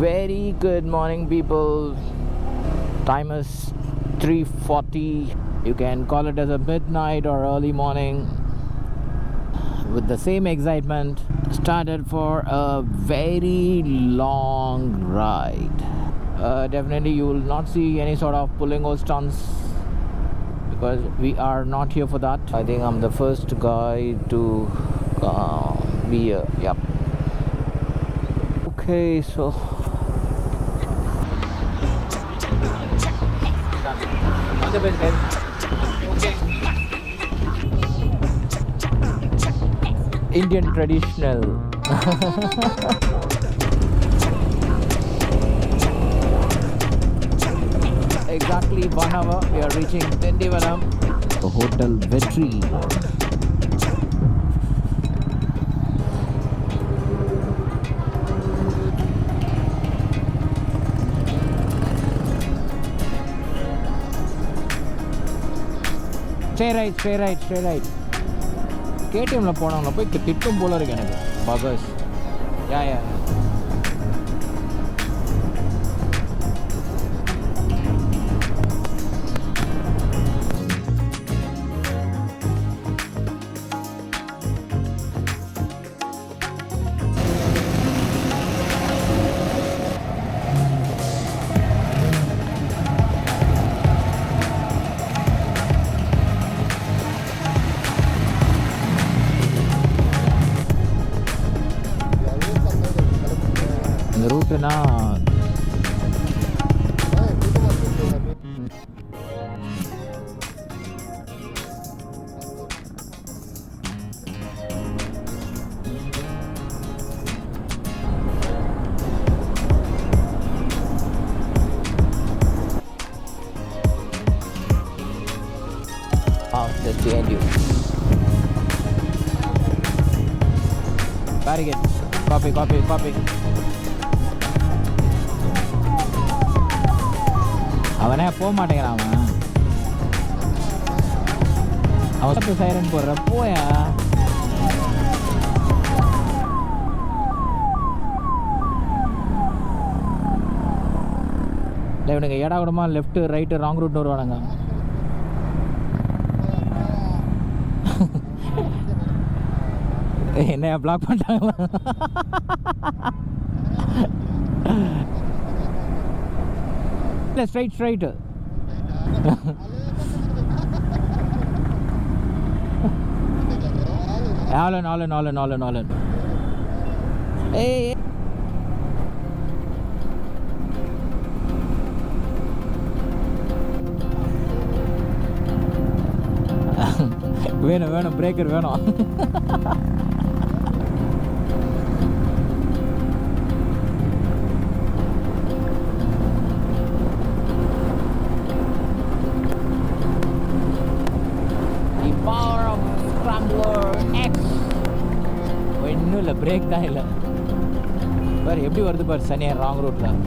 Very good morning, people. Time is 3:40. You can call it as a midnight or early morning. With the same excitement, started for a very long ride. Definitely you will not see any sort of pulling or stunts because we are not here for that. I think I'm the first guy to be here. Yep. Okay, so all the best, guys. Okay. Indian traditional. Exactly 1 hour we are reaching Tindivalam, the Hotel Vetri. Straight right. KTMல போனவங்க போய் திட்டும் போல இருக்கு எனக்கு. பகஸ். Yeah. இந்த ரூட்டுனா that's the end. Barricade. Copy. அவனே போக மாட்டேங்கிறான். அவன் சைரன் போடுற போயா. இவனுங்க ஏடா கூடமா லெஃப்ட் ரைட்டு ராங் ரூட் வருவானுங்க. என்ன பிளாக் பண்ணிட்டாங்களா? இல்லை ஸ்ட்ரைட் ஆலன் ஏய் வேணும் பிரேக்கர் வேணும். Scrambler X இன்னும் இல்லை, பிரேக் தான் இல்லை. பாரு எப்படி வருது பாரு, சனியா ராங் ரூட்டில்.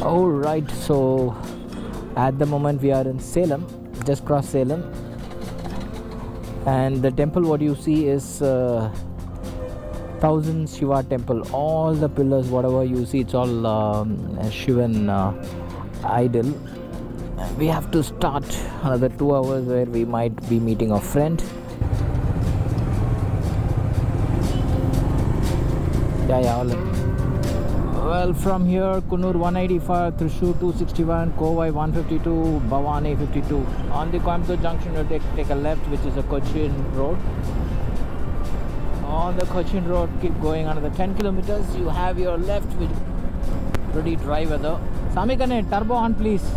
All right, so at the moment we are in Salem, just cross Salem, and the temple what you see is Thousand Shiva temple. All the pillars whatever you see, it's all Shivan idol. We have to start another 2 hours where we might be meeting a friend. Yeah. Well, from here Kunur 185, Thrissur 261, Kovai 152, Bhavani 52. On the Coimbatore junction you take a left, which is a Cochin road. On the Cochin road, keep going another 10 kilometers. You have your left with pretty dry weather. Samikane, turbo on please.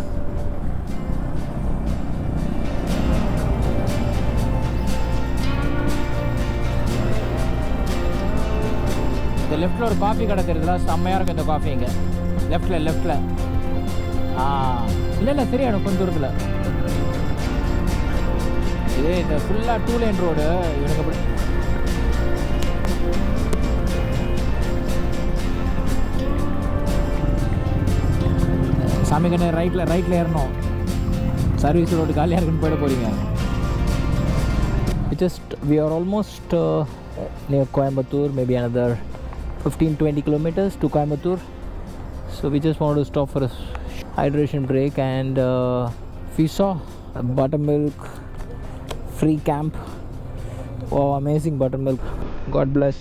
இந்த லெஃப்டில் ஒரு coffee கடை தெரியுதுல, செம்மையாக இருக்கும் இந்த coffee. இங்கே லெஃப்டில் இல்லை தெரியாது கொஞ்சம் தூரத்தில். இது இந்த ஃபுல்லாக 2 லேன் ரோடு. இவனுக்கு அப்படி சாமிக்கண்ணே ரைட்டில் ஏறணும். சர்வீஸ் ரோடு காலியாக இருக்குன்னு போயிட போகிறீங்க. We are almost near Coimbatore, maybe another 15-20 kilometers to Coimbatore. So we just wanted to stop for a hydration break, and we saw a buttermilk free camp. Oh, amazing buttermilk. God bless.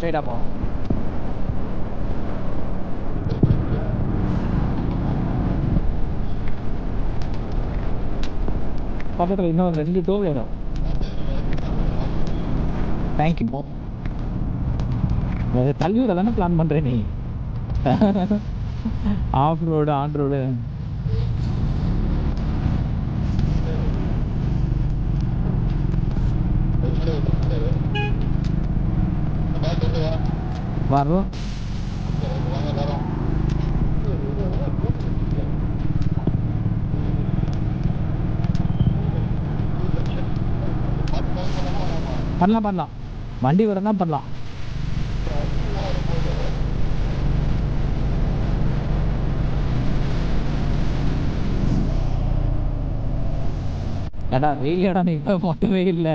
Straight up. பக்கத்தில் இன்னும் 2 to வேணும். Thank you. தள்ளி விட தானே plan பண்ணுறேன் நீ. Off road on road. வரோம். பண்ணலாம் வண்டி வரனா பண்ணலாம். ஏடா வெயிலடா, நீ இப்போ மட்டும் வெயில்.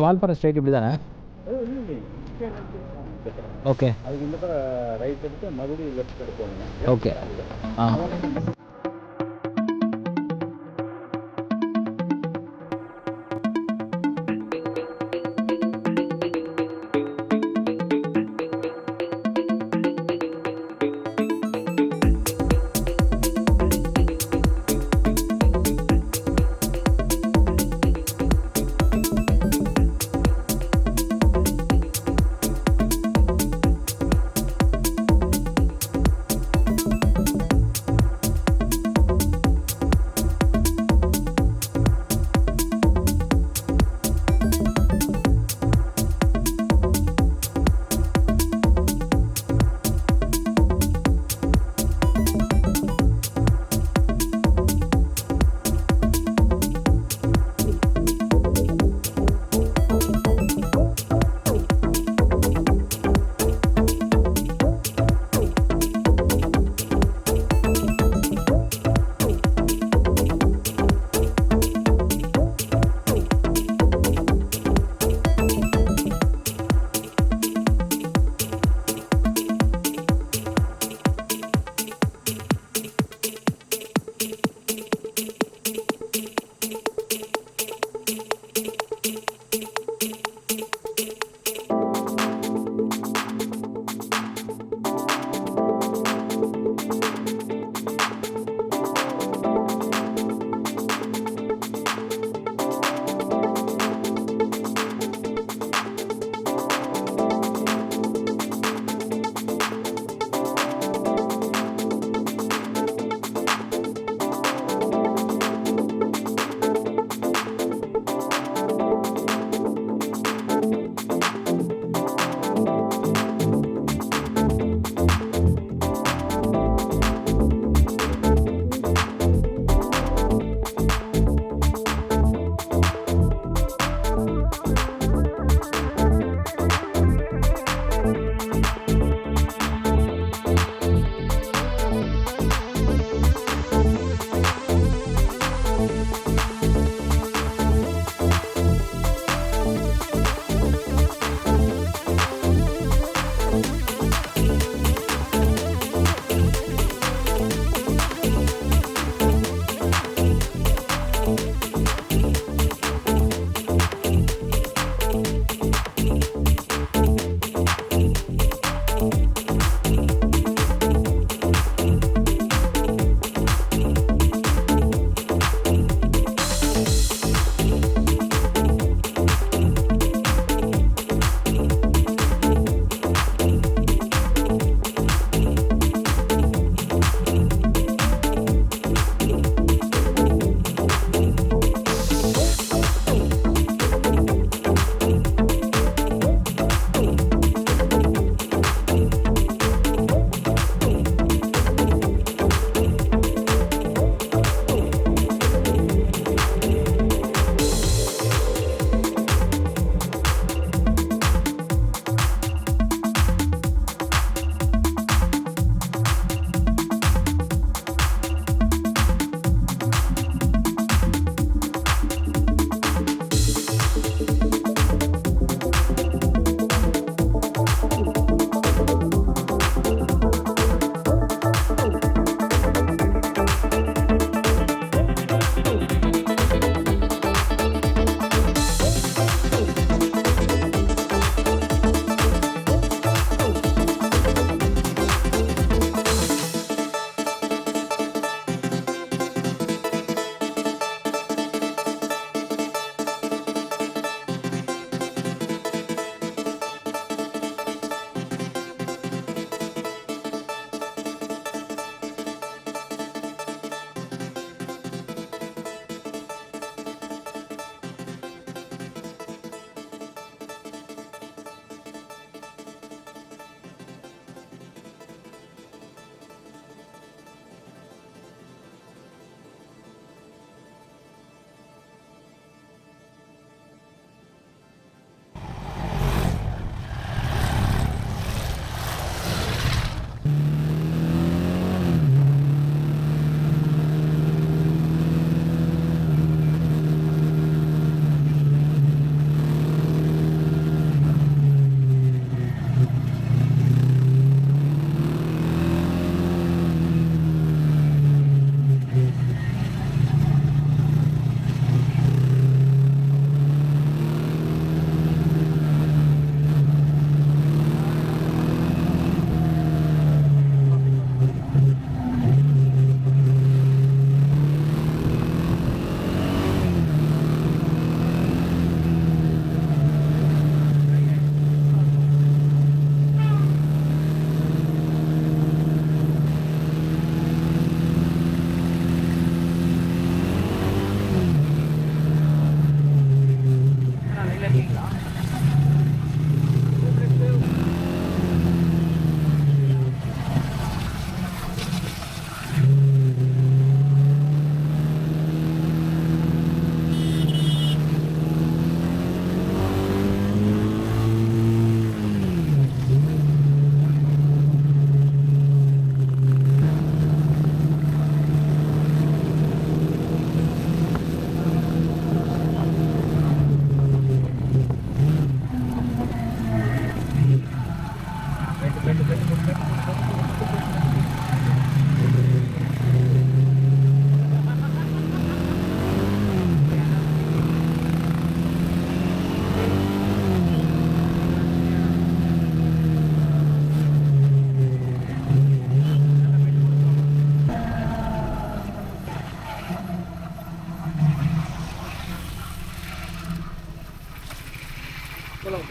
வால்பாறை ஸ்ட்ரைட் இப்படி தானே? ஓகே, அதுக்கு இந்த ரைட் எடுத்து மறுபடியும் லெஃப்ட் எடுப்போம். Okay.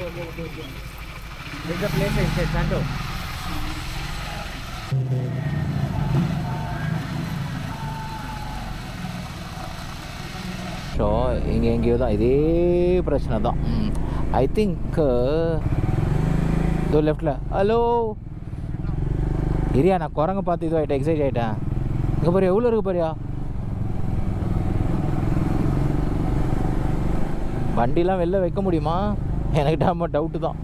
This is the place I said, Santo. So இங்கே எங்கேயோ தான் இதே பிரச்சனை தான். ஐ திங்க் இதோ லெஃப்டில். ஹலோ இரியா, நான் குரங்க பார்த்து இது ஆகிட்டேன், எக்ஸைட் ஆகிட்டேன். இங்கே பாரியா எவ்வளோ இருக்குது பாரியா. வண்டிலாம் வெளில வைக்க முடியுமா எனக்கு டவுட்டு தான்.